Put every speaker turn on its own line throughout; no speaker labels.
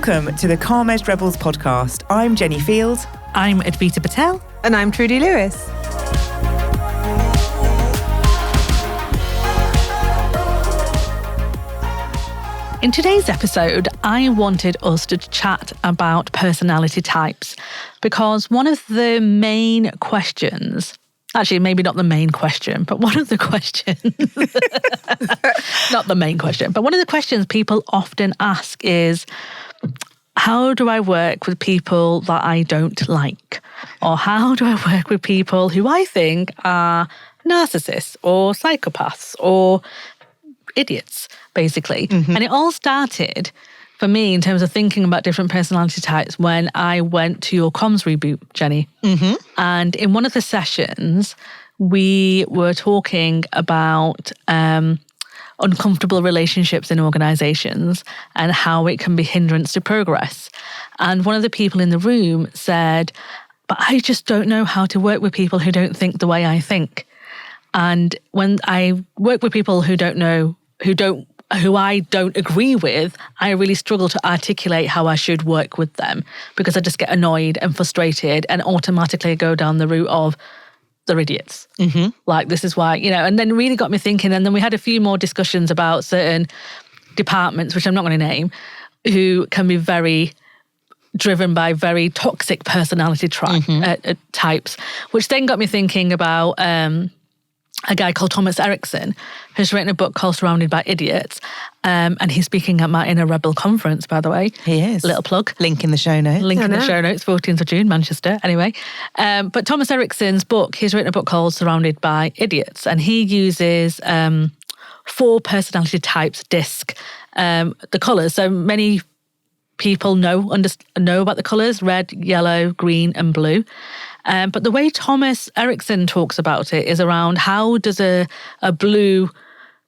Welcome to the Calm Edged Rebels podcast. I'm Jenny Field.
I'm Advita Patel.
And I'm Trudy Lewis.
In today's episode, I wanted us to chat about personality types because one of the main questions, actually maybe not the main question, but one of the questions, not the main question, but one of the questions people often ask is, how do I work with people that I don't like? Or how do I work with people who I think are narcissists or psychopaths or idiots, basically? Mm-hmm. And it all started for me in terms of thinking about different personality types when I went to your comms reboot, Jenny. Mm-hmm. And in one of the sessions, we were talking about uncomfortable relationships in organizations and how it can be hindrance to progress. And one of the people in the room said, but I just don't know how to work with people who don't think the way I think. And when I work with people who I don't agree with, I really struggle to articulate how I should work with them because I just get annoyed and frustrated and automatically go down the route of they're idiots. Mm-hmm. Like, this is why, and then really got me thinking. And then we had a few more discussions about certain departments, which I'm not going to name, who can be very driven by very toxic personality types, which then got me thinking about a guy called Thomas Erikson, who's written a book called Surrounded by Idiots. And he's speaking at my Inner Rebel conference, by the way.
He is.
Little plug.
Link in the show notes.
Link in the show notes, 14th of June, Manchester. Anyway. But Thomas Erikson's book, he's written a book called Surrounded by Idiots. And he uses 4 personality types, DISC, the colours. So many people know about the colours, red, yellow, green and blue. But the way Thomas Erikson talks about it is around how does a blue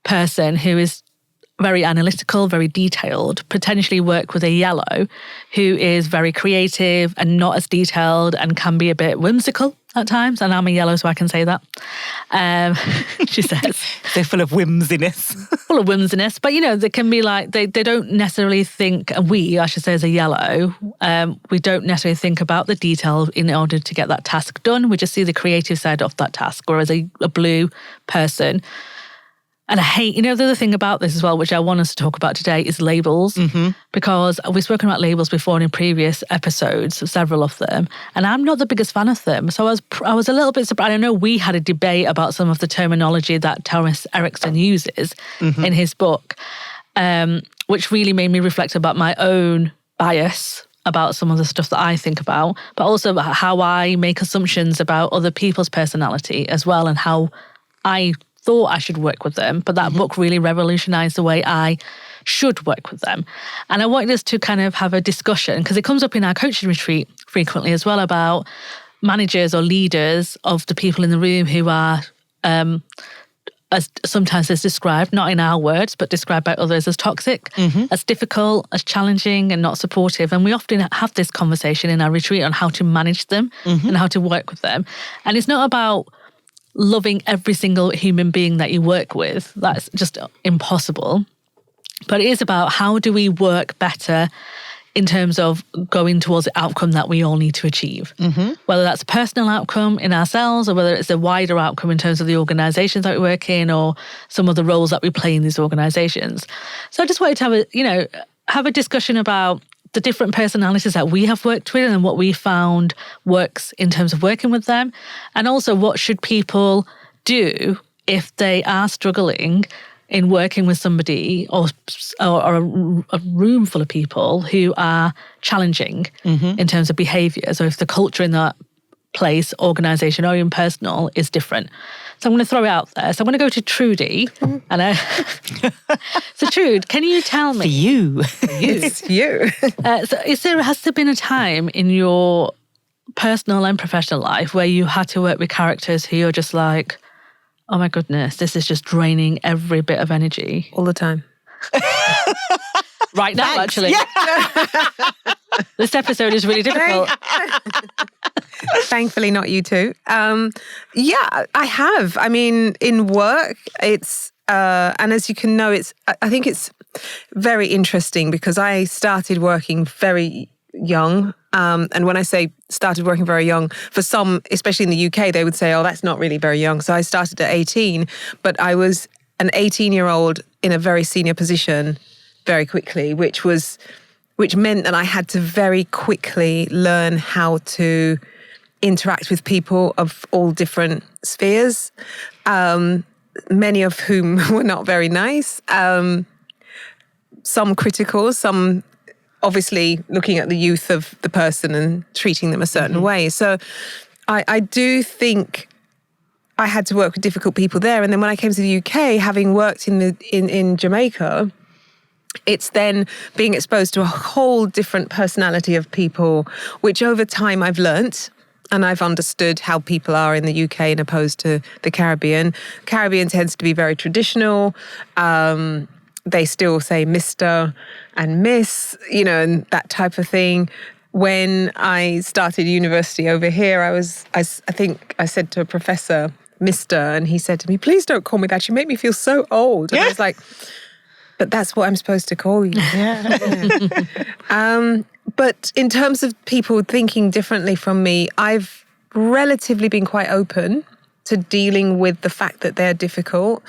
person who is very analytical, very detailed, potentially work with a yellow who is very creative and not as detailed and can be a bit whimsical at times. And I'm a yellow, so I can say that. She says.
They're full of whimsiness.
Full of whimsiness. But, they can be like, they don't necessarily think, I should say as a yellow, we don't necessarily think about the detail in order to get that task done. We just see the creative side of that task. Whereas a blue person, and I hate, the other thing about this as well, which I want us to talk about today, is labels. Mm-hmm. Because we've spoken about labels before in previous episodes, several of them, and I'm not the biggest fan of them. So I was a little bit surprised. I know we had a debate about some of the terminology that Thomas Erikson uses in his book, which really made me reflect about my own bias about some of the stuff that I think about, but also about how I make assumptions about other people's personality as well and how I thought I should work with them, but that book really revolutionized the way I should work with them. And I wanted us to kind of have a discussion, because it comes up in our coaching retreat frequently as well, about managers or leaders of the people in the room who are, as sometimes as described, not in our words, but described by others as toxic, as difficult, as challenging and not supportive. And we often have this conversation in our retreat on how to manage them and how to work with them. And it's not about loving every single human being that you work with. That's just impossible. But it is about how do we work better in terms of going towards the outcome that we all need to achieve. Whether that's a personal outcome in ourselves or whether it's a wider outcome in terms of the organisations that we work in or some of the roles that we play in these organisations. So I just wanted to have a discussion about the different personalities that we have worked with and what we found works in terms of working with them. And also what should people do if they are struggling in working with somebody or a room full of people who are challenging in terms of behaviours, or if the culture in that place, organisation or even personal is different. So I'm going to throw it out there. So I'm going to go to Trudy. And so Trude, can you tell me?
For you.
It's you.
So has there been a time in your personal and professional life where you had to work with characters who you're just like, oh my goodness, this is just draining every bit of energy?
All the time.
Right now, actually. Yeah. This episode is really difficult.
Thankfully, not you two. Yeah, I have. I mean, in work, it's, and as you can know, I think it's very interesting because I started working very young. And when I say started working very young, for some, especially in the UK, they would say, oh, that's not really very young. So I started at 18, but I was an 18-year-old in a very senior position very quickly, which meant that I had to very quickly learn how to interact with people of all different spheres, many of whom were not very nice, some critical, some obviously looking at the youth of the person and treating them a certain way. So I do think I had to work with difficult people there. And then when I came to the UK, having worked in Jamaica, it's then being exposed to a whole different personality of people, which over time I've learnt and I've understood how people are in the UK and opposed to the Caribbean. Caribbean tends to be very traditional. They still say Mr. and Miss, and that type of thing. When I started university over here, I think I said to a professor, Mr., and he said to me, please don't call me that. You make me feel so old. And I was like, but that's what I'm supposed to call you. But in terms of people thinking differently from me, I've relatively been quite open to dealing with the fact that they're difficult.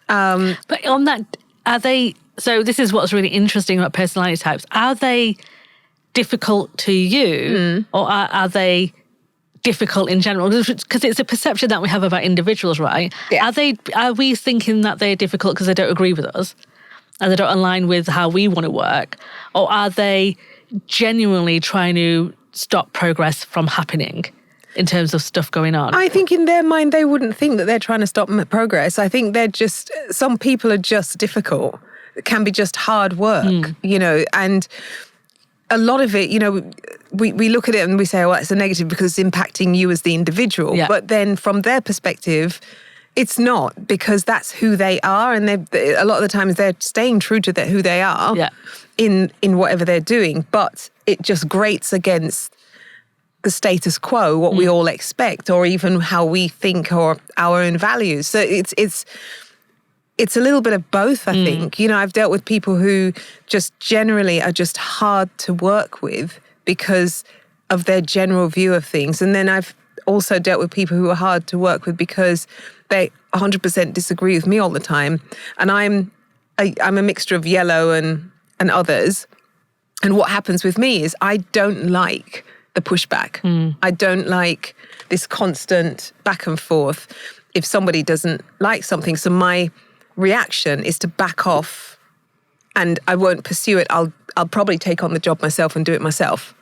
But on that, are they, so this is what's really interesting about personality types. Are they difficult to you or are they difficult in general? Because it's a perception that we have about individuals, right?
Yeah.
Are we thinking that they're difficult because they don't agree with us and they don't align with how we want to work? Or are they genuinely trying to stop progress from happening in terms of stuff going on?
I think in their mind, they wouldn't think that they're trying to stop progress. I think some people are just difficult. It can be just hard work, and a lot of it, we look at it and we say, well, it's a negative because it's impacting you as the individual. Yeah. But then from their perspective, it's not, because that's who they are. And a lot of the times they're staying true to who they are in whatever they're doing. But it just grates against the status quo, what we all expect, or even how we think or our own values. So it's a little bit of both, I think. I've dealt with people who just generally are just hard to work with because of their general view of things. And then I've also dealt with people who are hard to work with because they 100% disagree with me all the time. And I'm a mixture of yellow and others. And what happens with me is I don't like the pushback. I don't like this constant back and forth if somebody doesn't like something. So my reaction is to back off and I won't pursue it. I'll probably take on the job myself and do it myself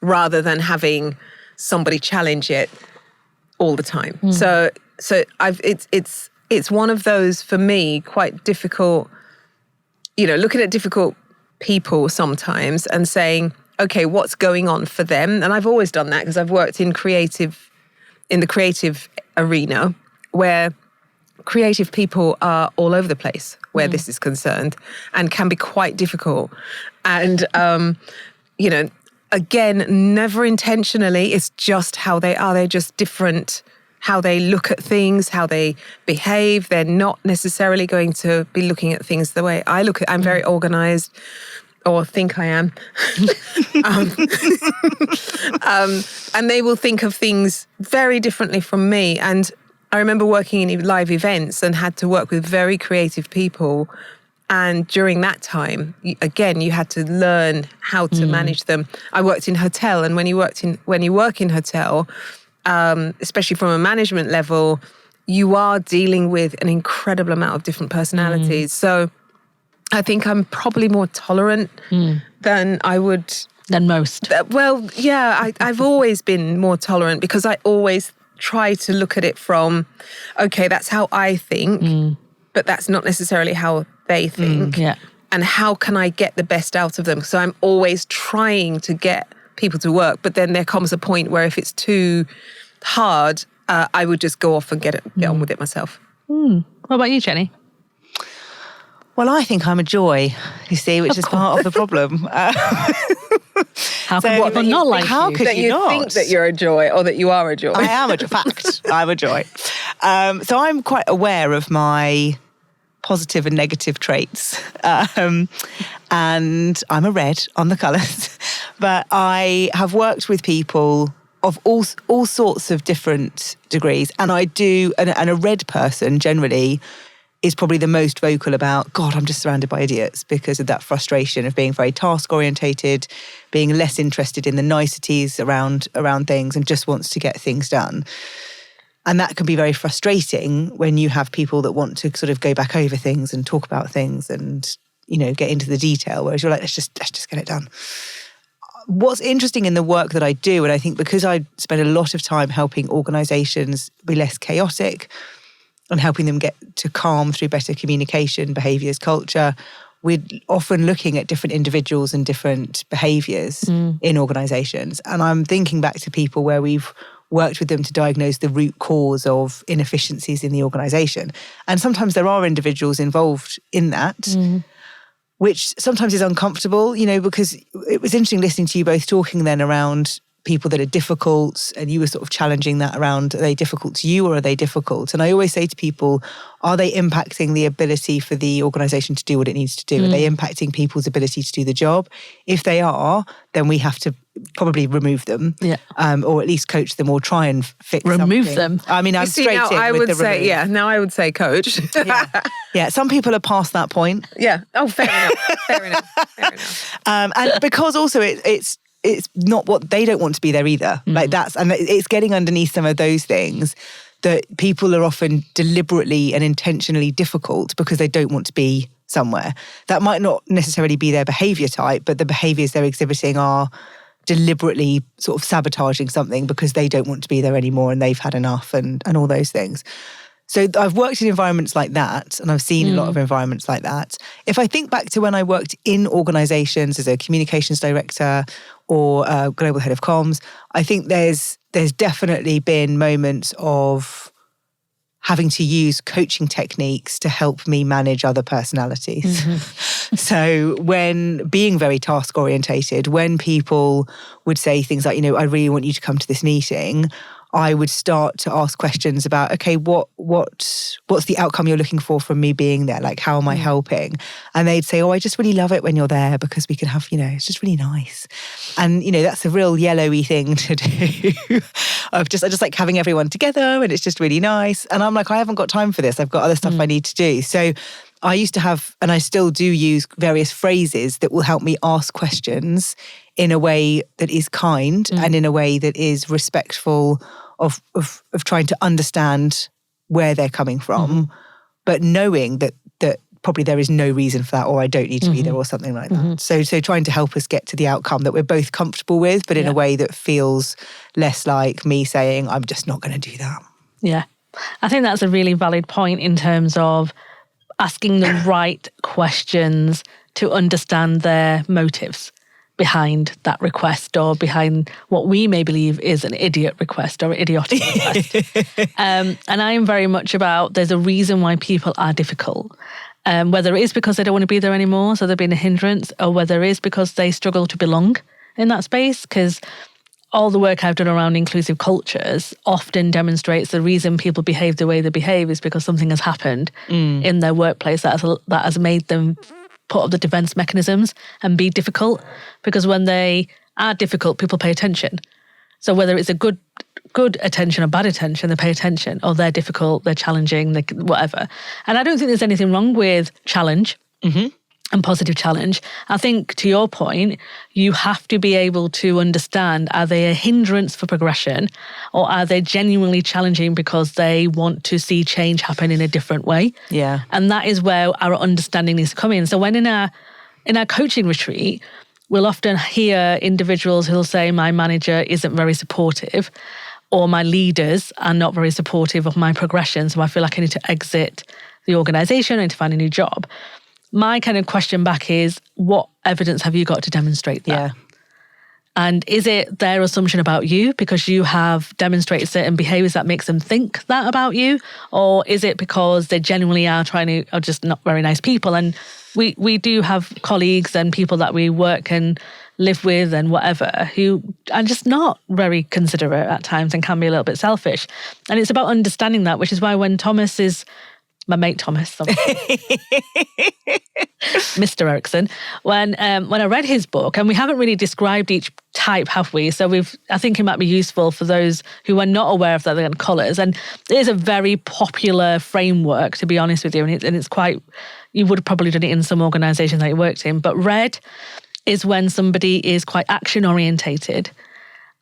rather than having somebody challenge it all the time. So it's one of those, for me, quite difficult, looking at difficult people sometimes and saying, okay, what's going on for them? And I've always done that because I've worked in the creative arena where creative people are all over the place where this is concerned and can be quite difficult. And, again, never intentionally, it's just how they are. They're just different, how they look at things, how they behave. They're not necessarily going to be looking at things the way I look at. I'm very organized, or think I am. And they will think of things very differently from me. And I remember working in live events and had to work with very creative people. And during that time, again, you had to learn how to manage them. I worked in hotel, and when you work in hotel, especially from a management level, you are dealing with an incredible amount of different personalities. So I think I'm probably more tolerant than I would.
Than most.
Well, yeah, I've always been more tolerant because I always try to look at it from, okay, that's how I think, but that's not necessarily how they think. And how can I get the best out of them? So I'm always trying to get people to work, but then there comes a point where if it's too hard, I would just go off and get on with it myself.
What about you, Jenny?
Well, I think I'm a joy, you see, which is part of the problem.
How can people not like
how
you?
could
that you
not?
think that you're a joy or that you are a joy?
I am a joy. Fact, I'm a joy. So I'm quite aware of my positive and negative traits. And I'm a red on the colours. But I have worked with people of all sorts of different degrees. And I do, and a red person generally is probably the most vocal about, God, I'm just surrounded by idiots, because of that frustration of being very task orientated, being less interested in the niceties around things and just wants to get things done. And that can be very frustrating when you have people that want to sort of go back over things and talk about things and, you know, get into the detail, whereas you're like, let's just get it done. What's interesting in the work that I do, and I think because I spend a lot of time helping organisations be less chaotic and helping them get to calm through better communication, behaviours, culture, we're often looking at different individuals and different behaviours in organisations. And I'm thinking back to people where we've worked with them to diagnose the root cause of inefficiencies in the organisation. And sometimes there are individuals involved in that, which sometimes is uncomfortable, you know, because it was interesting listening to you both talking then around people that are difficult, and you were sort of challenging that around, are they difficult to you or are they difficult? And I always say to people, are they impacting the ability for the organisation to do what it needs to do? Are they impacting people's ability to do the job? If they are, then we have to probably remove them, or at least coach them or try and fix
remove
something.
them.
I mean, I'm straight in
I
with
would
the
say,
remove.
now I would say coach.
Yeah, some people are past that point.
Yeah. Oh, fair enough.
And because also it's not what they don't want to be there either. Like and it's getting underneath some of those things that people are often deliberately and intentionally difficult because they don't want to be somewhere. That might not necessarily be their behaviour type, but the behaviours they're exhibiting are deliberately sort of sabotaging something because they don't want to be there anymore and they've had enough and all those things. So I've worked in environments like that, and I've seen a lot of environments like that. If I think back to when I worked in organisations as a communications director or a global head of comms, I think there's definitely been moments of having to use coaching techniques to help me manage other personalities. So when being very task orientated, when people would say things like, you know, I really want you to come to this meeting, I would start to ask questions about, okay, what's the outcome you're looking for from me being there? Like, how am I helping? And they'd say, oh, I just really love it when you're there because we can have, you know, it's just really nice. And, you know, that's a real yellowy thing to do. I just like having everyone together and it's just really nice. And I'm like, I haven't got time for this. I've got other stuff I need to do. So I used to have, and I still do use various phrases that will help me ask questions in a way that is kind and in a way that is respectful of trying to understand where they're coming from, but knowing that probably there is no reason for that, or I don't need to be there, or something like that. So trying to help us get to the outcome that we're both comfortable with, but in a way that feels less like me saying, I'm just not going to do that.
Yeah. I think that's a really valid point in terms of asking the right questions to understand their motives behind that request or behind what we may believe is an idiot request or idiotic request. And I am very much about there's a reason why people are difficult. Whether it is because they don't want to be there anymore, so they're being a hindrance, or whether it is because they struggle to belong in that space, because all the work I've done around inclusive cultures often demonstrates the reason people behave the way they behave is because something has happened in their workplace that has made them put up the defense mechanisms and be difficult. Because when they are difficult, people pay attention. So whether it's a good attention or bad attention, they pay attention. Or they're difficult, they're challenging, whatever. And I don't think there's anything wrong with challenge. And positive challenge. I think, to your point, you have to be able to understand, are they a hindrance for progression, or are they genuinely challenging because they want to see change happen in a different way?
Yeah.
And that is where our understanding needs to come in. So when in our coaching retreat, we'll often hear individuals who'll say, my manager isn't very supportive, or my leaders are not very supportive of my progression, so I feel like I need to exit the organisation, I need to find a new job. My kind of question back is, what evidence have you got to demonstrate that?
Yeah.
And is it their assumption about you because you have demonstrated certain behaviours that makes them think that about you? Or is it because they genuinely are just not very nice people? And we do have colleagues and people that we work and live with and whatever who are just not very considerate at times and can be a little bit selfish. And it's about understanding that, which is why when Thomas is my mate Thomas, Mr. Erikson, when I read his book, and we haven't really described each type, have we? So I think it might be useful for those who are not aware of the colours. And it is a very popular framework, to be honest with you, and it's quite, you would have probably done it in some organisations that you worked in, but red is when somebody is quite action orientated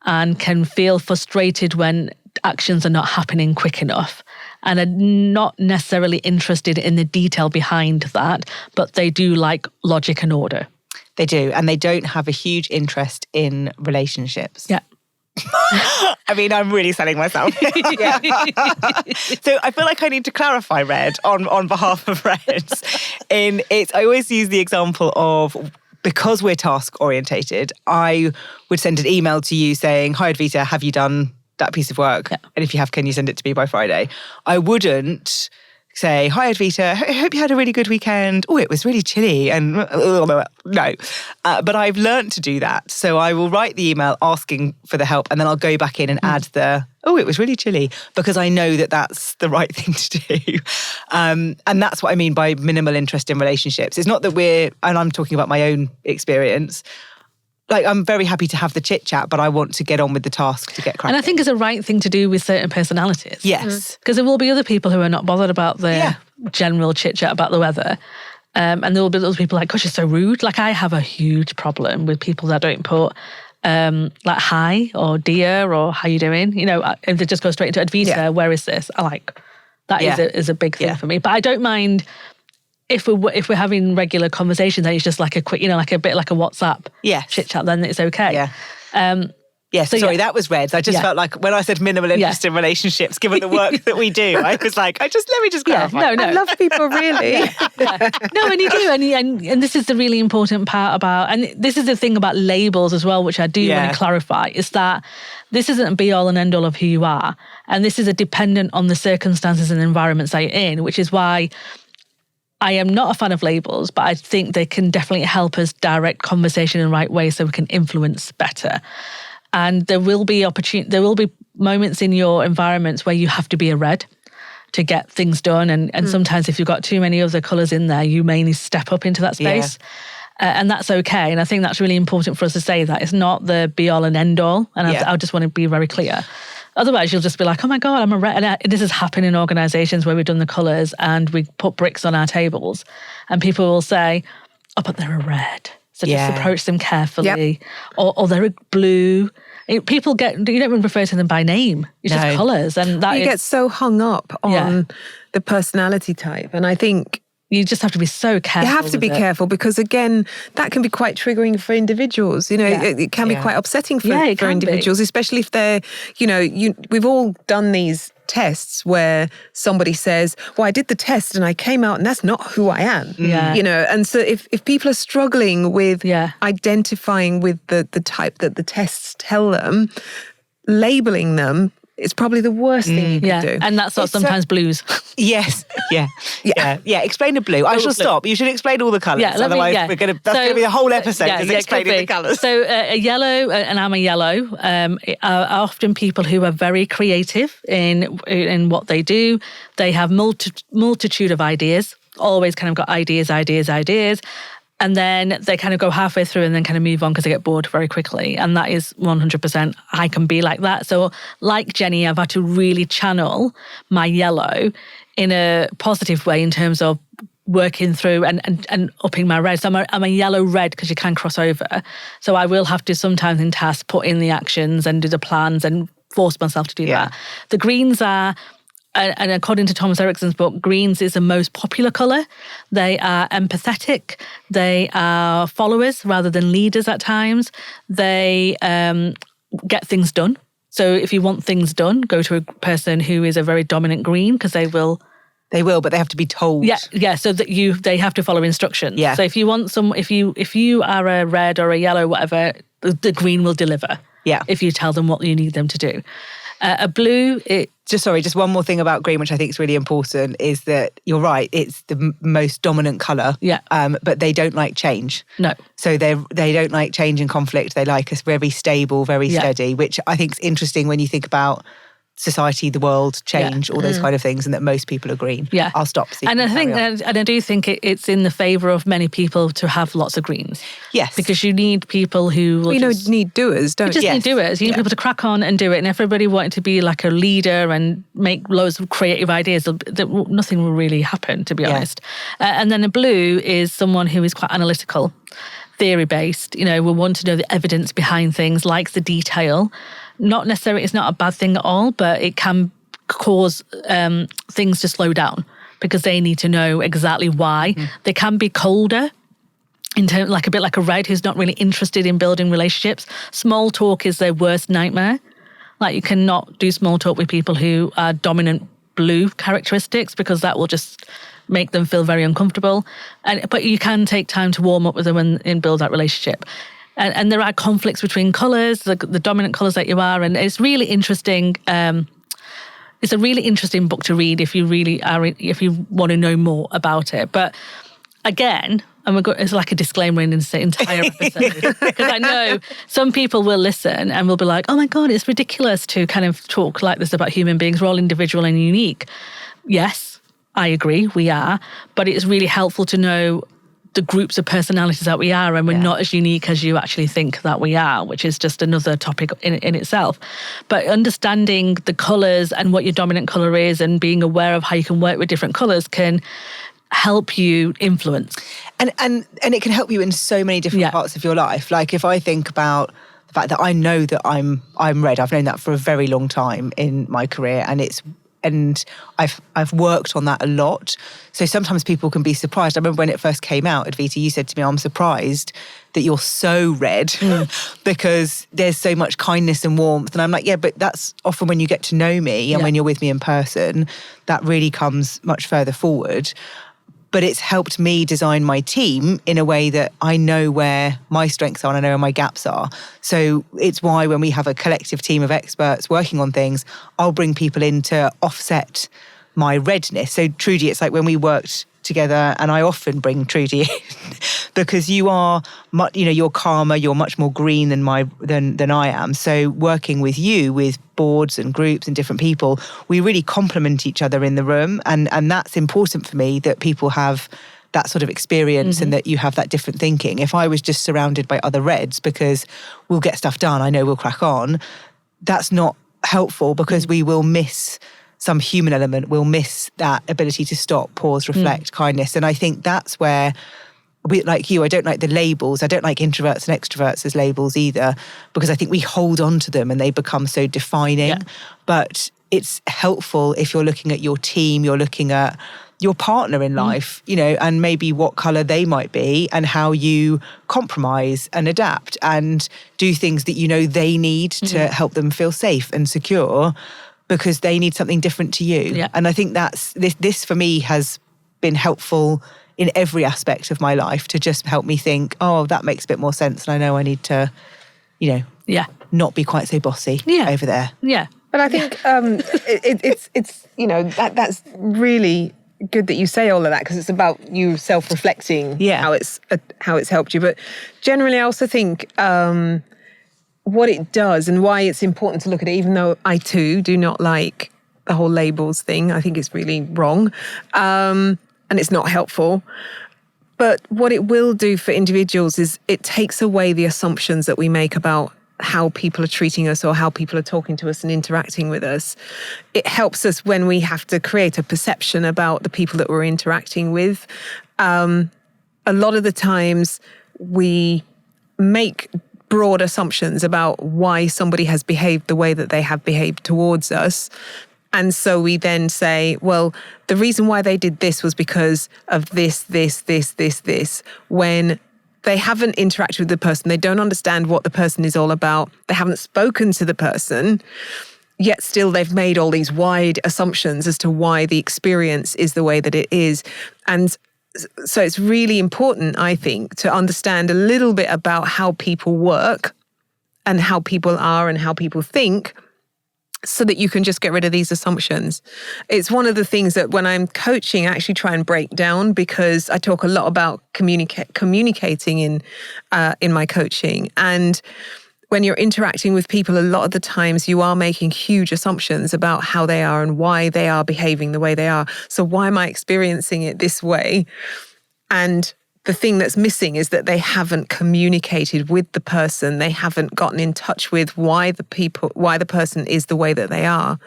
and can feel frustrated when actions are not happening quick enough and are not necessarily interested in the detail behind that, but they do like logic and order.
They do, and they don't have a huge interest in relationships.
Yeah.
I mean, I'm really selling myself. So I feel like I need to clarify red on behalf of reds. I always use the example of, because we're task orientated, I would send an email to you saying, "Hi Advita, have you done that piece of work? Yeah. And if you have, can you send it to me by Friday?" I wouldn't say, "Hi Advita, I hope you had a really good weekend. Oh, it was really chilly." And no. But I've learned to do that. So I will write the email asking for the help, and then I'll go back in and add "oh, it was really chilly," because I know that that's the right thing to do. And that's what I mean by minimal interest in relationships. It's not that and I'm talking about my own experience, like, I'm very happy to have the chit chat, but I want to get on with the task to get cracking.
And I think it's a right thing to do with certain personalities.
Yes.
Because there will be other people who are not bothered about the general chit chat about the weather. And there will be those people like, "Gosh, you're so rude." Like, I have a huge problem with people that don't put like hi or dear or how you doing. You know, if they just go straight into Advita, where is this? I like, that is a big thing for me. But I don't mind if we're having regular conversations, then it's just like a quick, like a bit like a WhatsApp chit chat, then it's okay.
Yeah. Yes, so sorry, that was red. I just felt like when I said minimal interest in relationships, given the work that we do, I was like, let me just clarify.
No. I love people, really.
No, and you do. And this is the really important part about, and this is the thing about labels as well, which I do want to clarify, is that this isn't a be all and end all of who you are. And this is a dependent on the circumstances and environments that you're in, which is why I am not a fan of labels, but I think they can definitely help us direct conversation in the right way so we can influence better. And there will be moments in your environments where you have to be a red to get things done. And sometimes if you've got too many other colours in there, you may need to step up into that space. And that's okay. And I think that's really important for us to say that. It's not the be all and end all. And I just want to be very clear. Otherwise, you'll just be like, "Oh my God, I'm a red." And this has happened in organisations where we've done the colours and we put bricks on our tables and people will say, "Oh, but they're a red. So just approach them carefully." Or they're a blue. You don't even refer to them by name. It's just colours. And that
you get so hung up on the personality type. And I think
you just have to be so careful.
You have to be careful because, again, that can be quite triggering for individuals. It can be quite upsetting for individuals, especially if they're, we've all done these tests where somebody says, "Well, I did the test and I came out and that's not who I am." And so if people are struggling with identifying with the type that the tests tell them, labeling them, it's probably the worst thing you can do.
And that's what sometimes blues.
Yes. Yeah. Explain the blue. I shall stop. You should explain all the colours. Otherwise, that's going to be the whole episode, is explaining the colours.
So a yellow, and I'm a yellow, are often people who are very creative in what they do. They have multitude of ideas, always kind of got ideas. And then they kind of go halfway through and then kind of move on because they get bored very quickly. And that is 100%, I can be like that. So like Jenny, I've had to really channel my yellow in a positive way in terms of working through and upping my red. So I'm a yellow red because you can cross over. So I will have to sometimes in tasks put in the actions and do the plans and force myself to do that. The greens are, and according to Thomas Erikson's book, greens is the most popular colour. They are empathetic. They are followers rather than leaders at times. They get things done. So if you want things done, go to a person who is a very dominant green because they will.
They will, but they have to be told.
Yeah. So that they have to follow instructions. Yeah. So if you want if you are a red or a yellow, whatever, the green will deliver.
Yeah.
If you tell them what you need them to do. A blue,
just one more thing about green, which I think is really important, is that you're right, it's the most dominant colour.
Yeah.
But they don't like change.
No.
So they don't like change and conflict. They like us very stable, very steady, which I think is interesting when you think about society, the world change, all those kind of things, and that most people are green.
Yeah.
I'll stop.
And I do think it's in the favour of many people to have lots of greens.
Yes.
Because you need people who will
need doers, don't you?
You just need doers. You need people to crack on and do it. And if everybody wanted to be like a leader and make loads of creative ideas, nothing will really happen, to be honest. And then a blue is someone who is quite analytical, theory-based, will want to know the evidence behind things, likes the detail. Not necessarily, it's not a bad thing at all, but it can cause things to slow down because they need to know exactly why. They can be colder, in terms, like a bit like a red who's not really interested in building relationships. Small talk is their worst nightmare. Like you cannot do small talk with people who are dominant blue characteristics because that will just make them feel very uncomfortable. But you can take time to warm up with them and build that relationship. And there are conflicts between colours, the dominant colours that you are, and it's really interesting. It's a really interesting book to read if you want to know more about it. But again, it's like a disclaimer in this entire episode because I know some people will listen and will be like, "Oh my God, it's ridiculous to kind of talk like this about human beings. We're all individual and unique." Yes, I agree, we are, but it's really helpful to know the groups of personalities that we are, and we're not as unique as you actually think that we are, which is just another topic in itself. But understanding the colours and what your dominant colour is and being aware of how you can work with different colours can help you influence.
And it can help you in so many different parts of your life. Like if I think about the fact that I know that I'm red, I've known that for a very long time in my career, and I've worked on that a lot. So sometimes people can be surprised. I remember when it first came out, Advita, you said to me, "I'm surprised that you're so red because there's so much kindness and warmth." And I'm like, yeah, but that's often when you get to know me and when you're with me in person, that really comes much further forward. But it's helped me design my team in a way that I know where my strengths are and I know where my gaps are. So it's why when we have a collective team of experts working on things, I'll bring people in to offset my redness. So Trudy, it's like when we worked together, and I often bring Trudy in because you are, you're calmer, you're much more green than I am. So working with you, with boards and groups and different people, we really complement each other in the room, and that's important for me, that people have that sort of experience and that you have that different thinking. If I was just surrounded by other reds because we'll get stuff done, I know we'll crack on, that's not helpful because we will miss some human element, we'll miss that ability to stop, pause, reflect, kindness. And I think that's where, like you, I don't like the labels. I don't like introverts and extroverts as labels either, because I think we hold on to them and they become so defining. Yeah. But it's helpful if you're looking at your team, you're looking at your partner in life, and maybe what colour they might be and how you compromise and adapt and do things that they need to help them feel safe and secure, because they need something different to you. Yeah. And I think that's this for me has been helpful in every aspect of my life to just help me think, oh, that makes a bit more sense. And I know I need to, not be quite so bossy over there.
Yeah.
But I think it's that's really good that you say all of that, because it's about you self-reflecting how it's helped you. But generally, I also think what it does and why it's important to look at it, even though I too do not like the whole labels thing. I think it's really wrong and it's not helpful. But what it will do for individuals is it takes away the assumptions that we make about how people are treating us or how people are talking to us and interacting with us. It helps us when we have to create a perception about the people that we're interacting with. A lot of the times we make broad assumptions about why somebody has behaved the way that they have behaved towards us. And so we then say, well, the reason why they did this was because of this, when they haven't interacted with the person. They don't understand what the person is all about. They haven't spoken to the person, yet still they've made all these wide assumptions as to why the experience is the way that it is. And so it's really important, I think, to understand a little bit about how people work and how people are and how people think, so that you can just get rid of these assumptions. It's one of the things that when I'm coaching, I actually try and break down, because I talk a lot about communicating in my coaching. And when you're interacting with people, a lot of the times you are making huge assumptions about how they are and why they are behaving the way they are. So why am I experiencing it this way? And the thing that's missing is that they haven't communicated with the person. They haven't gotten in touch with why the person is the way that they are.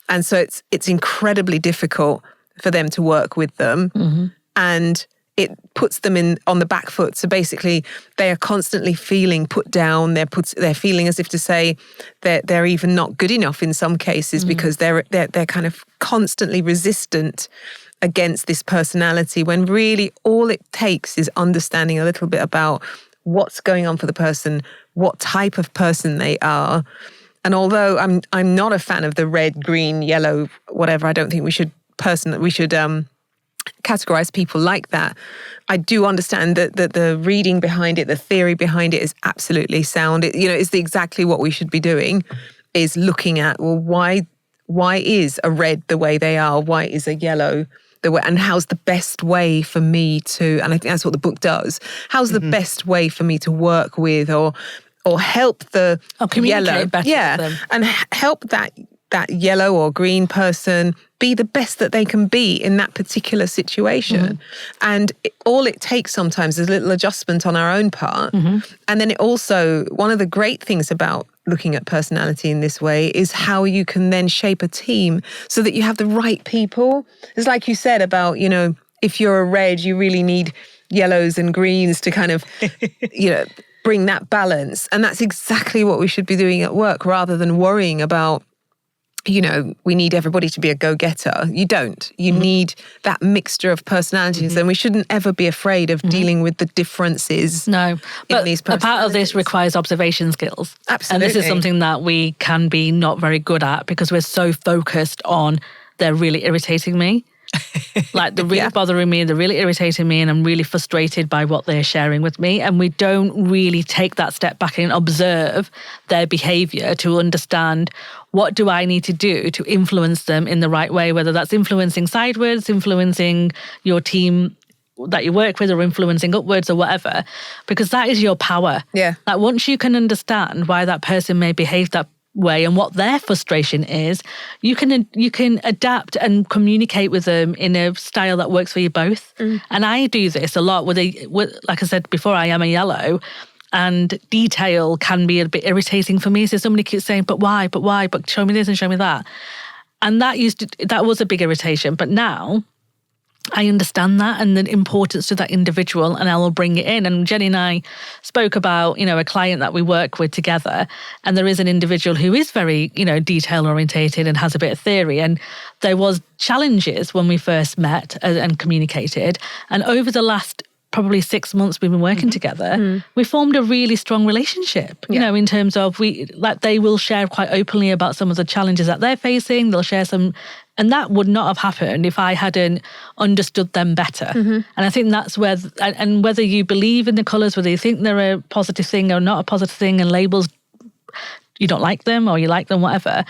And so it's incredibly difficult for them to work with them. Mm-hmm. And it puts them on the back foot. So basically, they are constantly feeling put down. They're feeling as if to say that they're even not good enough in some cases, because they're kind of constantly resistant against this personality, when really all it takes is understanding a little bit about what's going on for the person, what type of person they are. And although I'm not a fan of the red, green, yellow, whatever, I don't think we should categorize people like that. I do understand that the reading behind it, the theory behind it is absolutely sound. It's exactly what we should be doing, is looking at, well, why is a red the way they are? Why is a yellow the way? And how's the best way for me to, and I think that's what the book does, how's the best way for me to work with or help the yellow,
better with them.
And help that yellow or green person be the best that they can be in that particular situation. Mm-hmm. And all it takes sometimes is a little adjustment on our own part. Mm-hmm. And then it also, one of the great things about looking at personality in this way is how you can then shape a team so that you have the right people. It's like you said about, if you're a red, you really need yellows and greens to kind of, bring that balance. And that's exactly what we should be doing at work, rather than worrying about, we need everybody to be a go-getter. You don't. You need that mixture of personalities, and we shouldn't ever be afraid of dealing with the differences.
No, but
these
a part of this requires observation skills.
Absolutely.
And this is something that we can be not very good at, because we're so focused on they're really irritating me. Like, they're really bothering me, they're really irritating me, and I'm really frustrated by what they're sharing with me. And we don't really take that step back and observe their behavior to understand, what do I need to do to influence them in the right way, whether that's influencing sideways, influencing your team that you work with, or influencing upwards, or whatever, because that is your power.
Yeah.
Like, once you can understand why that person may behave that way and what their frustration is, you can adapt and communicate with them in a style that works for you both. And I do this a lot with like I said before, I am a yellow, and detail can be a bit irritating for me. So somebody keeps saying, but why, but show me this and show me that. And that was a big irritation. But now I understand that and the importance to that individual, and I will bring it in. And Jenny and I spoke about, a client that we work with together, and there is an individual who is very, detail orientated and has a bit of theory. And there was challenges when we first met and communicated. And over the last probably 6 months we've been working together, we formed a really strong relationship, in terms of they will share quite openly about some of the challenges that they're facing. They'll share some, and that would not have happened if I hadn't understood them better. And I think that's where, and whether you believe in the colours, whether you think they're a positive thing or not a positive thing, and labels, you don't like them or you like them, whatever.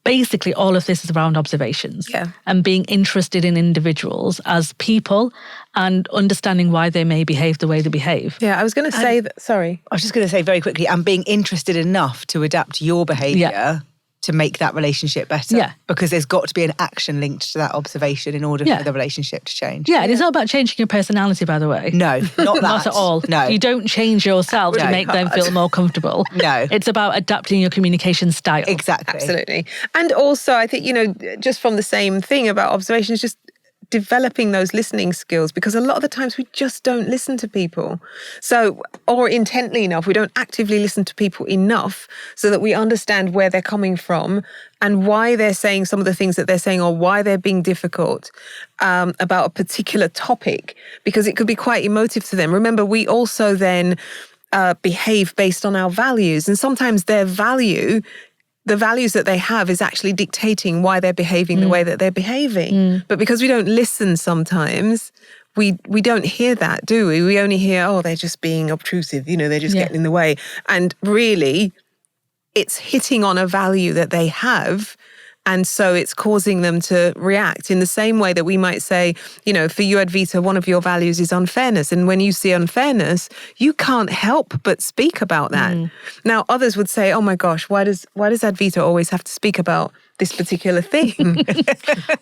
Basically, all of this is around observations and being interested in individuals as people and understanding why they may behave the way they behave.
Yeah, I was going to say that, sorry.
I was just going to say very quickly, and being interested enough to adapt your behaviour to make that relationship better.
Yeah.
Because there's got to be an action linked to that observation in order for the relationship to change.
Yeah, and it's not about changing your personality, by the way.
No, not that.
Not at all.
No.
You don't change yourself to make them feel more comfortable.
No.
It's about adapting your communication style.
Exactly.
Absolutely. And also, I think, just from the same thing about observations, just developing those listening skills, because a lot of the times we just don't listen to people. So, or intently enough, we don't actively listen to people enough so that we understand where they're coming from and why they're saying some of the things that they're saying, or why they're being difficult about a particular topic, because it could be quite emotive to them. Remember, we also then behave based on our values, and sometimes their value, the values that they have, is actually dictating why they're behaving the way that they're behaving. But because we don't listen sometimes, we don't hear that, do we? We only hear, oh, they're just being obtrusive, they're just getting in the way. And really, it's hitting on a value that they have And so it's causing them to react in the same way that we might say, you know, for you, Advita, one of your values is unfairness. And when you see unfairness, you can't help but speak about that. Now, others would say, oh my gosh, why does Advita always have to speak about this particular thing?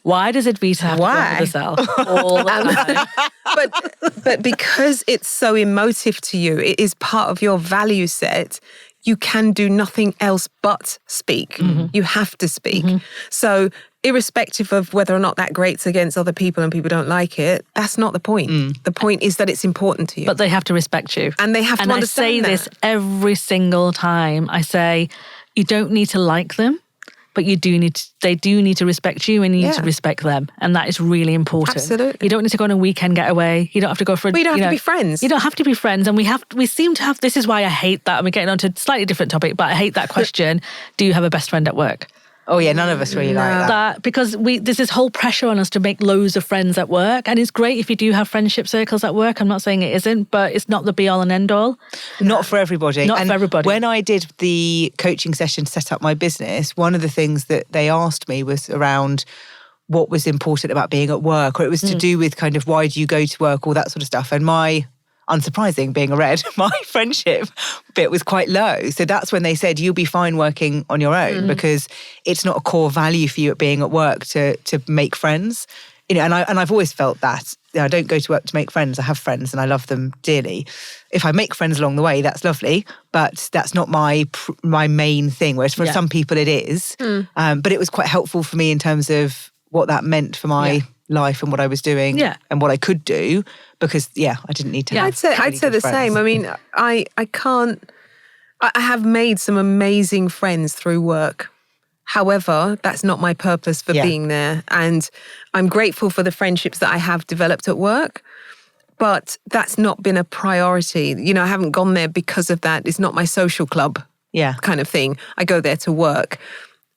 Why does Advita have to go over herself all the time?
But because it's so emotive to you, it is part of your value set, you can do nothing else but speak. You have to speak. So irrespective of whether or not that grates against other people and people don't like it, that's not the point. The point is that it's important to you.
But they have to respect you.
And they have to understand that.
And I say this every single time. I say, you don't need to like them, but they do need to respect you, and you need to respect them. And that is really important.
Absolutely.
You don't need to go on a weekend getaway. You don't have to go for
But you don't have to be friends.
You don't have to be friends. And we seem to have, this is why I hate that. And we're getting on to a slightly different topic, but I hate that question. Do you have a best friend at work?
Oh yeah, none of us really like that.
Because there's this whole pressure on us to make loads of friends at work. And it's great if you do have friendship circles at work. I'm not saying it isn't, but it's not the be all and end all.
Not for everybody.
Not for everybody.
When I did the coaching session to set up my business, one of the things that they asked me was around what was important about being at work, or it was to do with kind of why do you go to work, all that sort of stuff. And unsurprising, being a red, my friendship bit was quite low. So that's when they said, you'll be fine working on your own because it's not a core value for you at being at work to make friends. You know, and I've always felt that. You know, I don't go to work to make friends. I have friends and I love them dearly. If I make friends along the way, that's lovely, but that's not my main thing. Whereas for some people it is. But it was quite helpful for me in terms of what that meant for my life and what I was doing and what I could do, because I didn't need to.
I'd say the same. I mean, I have made some amazing friends through work. However, that's not my purpose for being there. And I'm grateful for the friendships that I have developed at work, but that's not been a priority. You know, I haven't gone there because of that. It's not my social club kind of thing. I go there to work.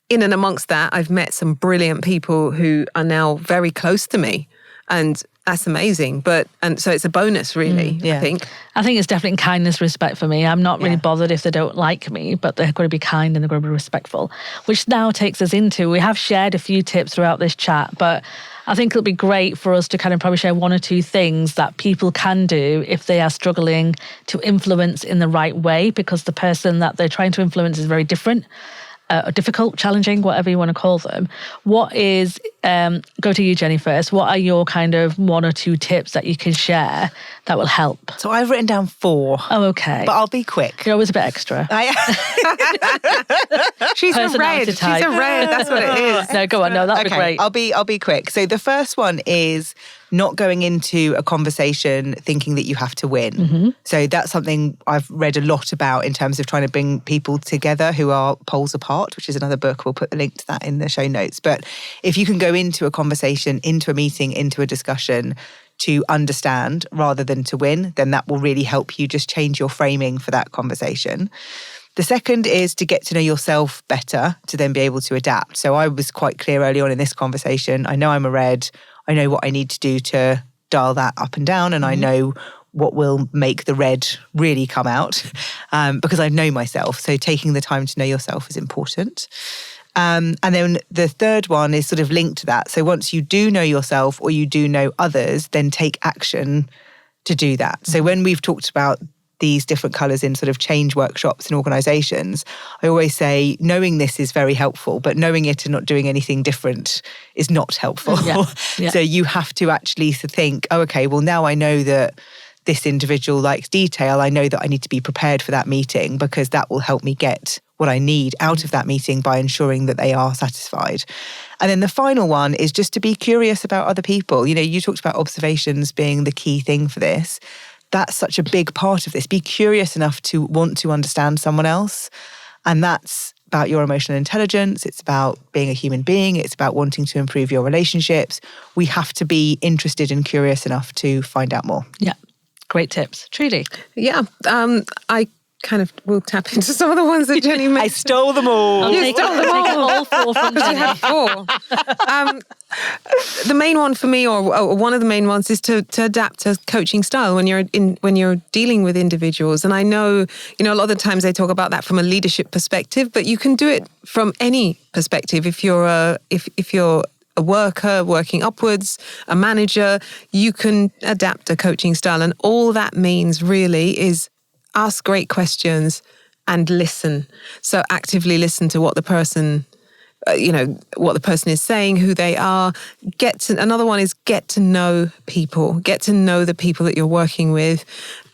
In and amongst that, I've met some brilliant people who are now very close to me. And that's amazing. And so it's a bonus, really, I think.
I think it's definitely kindness, respect for me. I'm not really bothered if they don't like me, but they're going to be kind and they're going to be respectful. Which now takes us into, we have shared a few tips throughout this chat, but I think it'll be great for us to kind of probably share one or two things that people can do if they are struggling to influence in the right way, because the person that they're trying to influence is very different. Difficult, challenging, whatever you want to call them. What is, go to you, Jenny, first. What are your kind of one or two tips that you can share that will help?
So I've written down 4.
Oh, okay.
But I'll be quick.
You're always a bit extra.
She's a red. She's a red. That's what it is.
No, go on. No, that'd be great.
I'll be quick. So the first one is not going into a conversation thinking that you have to win. So that's something I've read a lot about in terms of trying to bring people together who are poles apart, which is another book. We'll put the link to that in the show notes. But if you can go into a conversation, into a meeting, into a discussion to understand rather than to win, then that will really help you just change your framing for that conversation. The second is to get to know yourself better to then be able to adapt. So I was quite clear early on in this conversation. I know I'm a red. I know what I need to do to dial that up and down, and I know what will make the red really come out because I know myself. So taking the time to know yourself is important. And then the third one is sort of linked to that. So once you do know yourself or you do know others, then take action to do that. So when we've talked about these different colours in sort of change workshops and organisations, I always say knowing this is very helpful, but knowing it and not doing anything different is not helpful. So you have to actually think, oh, okay, well now I know that this individual likes detail. I know that I need to be prepared for that meeting because that will help me get what I need out of that meeting by ensuring that they are satisfied. And then the final one is just to be curious about other people. You know, you talked about observations being the key thing for this. That's such a big part of this. Be curious enough to want to understand someone else. And that's about your emotional intelligence. It's about being a human being. It's about wanting to improve your relationships. We have to be interested and curious enough to find out more.
Yeah, great tips. Trudy?
Yeah, I kind of will tap into some of the ones that Jenny mentioned.
I stole them all.
You stole them all.
All 4 from Jenny.
You had 4. The main one for me, or one of the main ones, is to adapt a coaching style when you're dealing with individuals. And I know, a lot of the times they talk about that from a leadership perspective, but you can do it from any perspective. If you're a worker working upwards, a manager, you can adapt a coaching style. And all that means really is ask great questions and listen. So actively listen to what the person what the person is saying, who they are. Another one is get to know people. Get to know the people that you're working with.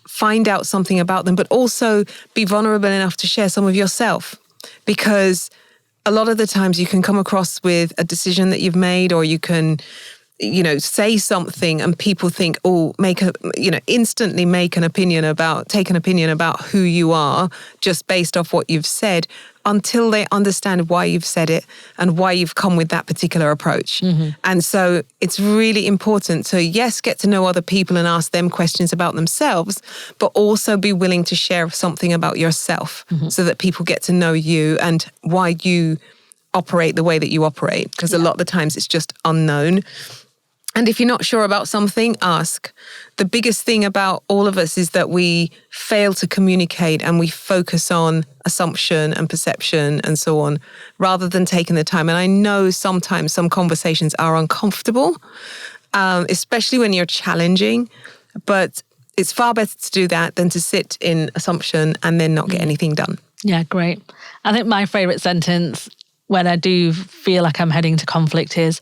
Find out something about them, but also be vulnerable enough to share some of yourself. Because a lot of the times you can come across with a decision that you've made, or you can, say something and people think, instantly take an opinion about who you are just based off what you've said, until they understand why you've said it and why you've come with that particular approach. Mm-hmm. And so it's really important to, yes, get to know other people and ask them questions about themselves, but also be willing to share something about yourself, mm-hmm. so that people get to know you and why you operate the way that you operate. Because a lot of the times it's just unknown. And if you're not sure about something, ask. The biggest thing about all of us is that we fail to communicate and we focus on assumption and perception and so on, rather than taking the time. And I know sometimes some conversations are uncomfortable, especially when you're challenging, but it's far better to do that than to sit in assumption and then not get anything done.
Yeah, great. I think my favourite sentence when I do feel like I'm heading to conflict is,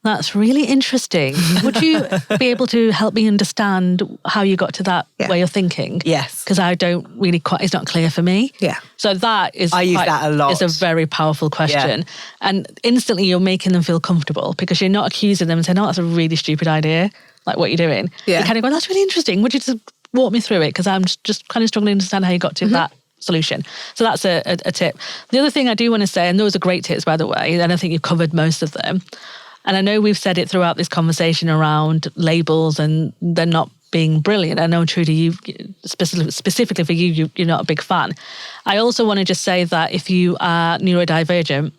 "That's really interesting. Would you be able to help me understand how you got to that way of thinking?"
Yes.
Because I don't really it's not clear for me.
Yeah.
So that is...
I use that a lot.
It's a very powerful question. Yeah. And instantly you're making them feel comfortable, because you're not accusing them and saying, "Oh, that's a really stupid idea, like what you're doing."
Yeah.
You kind of go, "That's really interesting. Would you just walk me through it? Because I'm just kind of struggling to understand how you got to mm-hmm. that solution." So that's a tip. The other thing I do want to say, and those are great tips, by the way, and I think you've covered most of them, and I know we've said it throughout this conversation around labels and they're not being brilliant. I know, Trudy, you specifically for you, you're not a big fan. I also want to just say that if you are neurodivergent,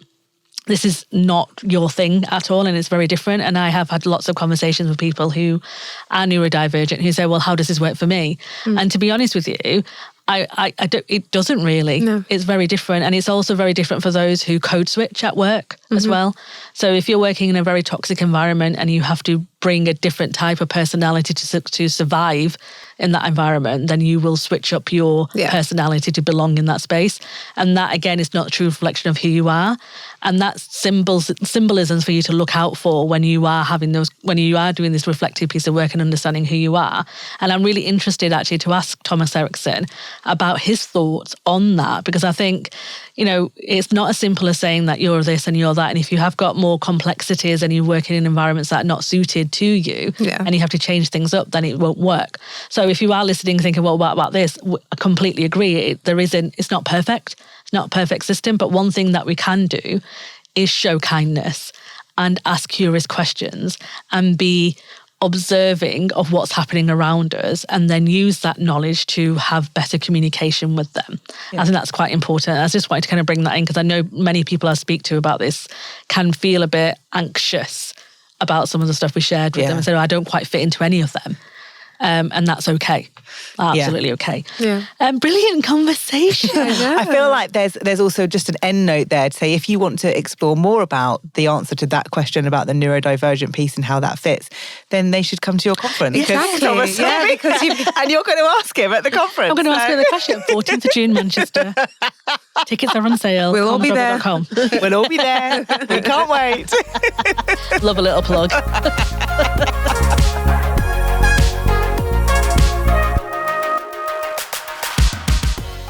this is not your thing at all, and it's very different. And I have had lots of conversations with people who are neurodivergent who say, "Well, how does this work for me?" And to be honest with you, I don't, it doesn't really. No. It's very different. And it's also very different for those who code switch at work mm-hmm. as well. So if you're working in a very toxic environment and you have to bring a different type of personality to survive in that environment, then you will switch up your personality to belong in that space. And that, again, is not a true reflection of who you are. And that's symbolisms for you to look out for when you are doing this reflective piece of work and understanding who you are. And I'm really interested actually to ask Thomas Erikson about his thoughts on that, because I think, it's not as simple as saying that you're this and you're that. And if you have got more complexities and you're working in environments that are not suited to you and you have to change things up, then it won't work. So if you are listening thinking, well, what about this? I completely agree. It's not perfect. It's not a perfect system. But one thing that we can do is show kindness and ask curious questions and be observing of what's happening around us, and then use that knowledge to have better communication with them. Yeah. I think that's quite important. I just wanted to kind of bring that in, because I know many people I speak to about this can feel a bit anxious about some of the stuff we shared with them and say, "Oh, I don't quite fit into any of them." And that's okay. Absolutely okay. Yeah. Brilliant conversation.
I feel like there's also just an end note there to say, if you want to explore more about the answer to that question about the neurodivergent piece and how that fits, then they should come to your conference.
Exactly.
Because and you're going to ask him at the conference.
I'm going to ask him the question. 14th of June, Manchester. Tickets are on sale.
We'll all be there.
We'll all be there. We can't wait.
Love a little plug.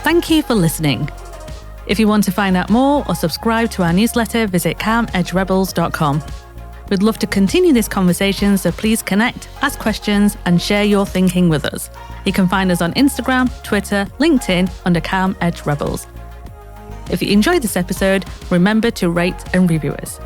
Thank you for listening. If you want to find out more or subscribe to our newsletter, visit calmedgerebels.com. We'd love to continue this conversation, so please connect, ask questions, and share your thinking with us. You can find us on Instagram, Twitter, LinkedIn under Calm Edge Rebels. If you enjoyed this episode, remember to rate and review us.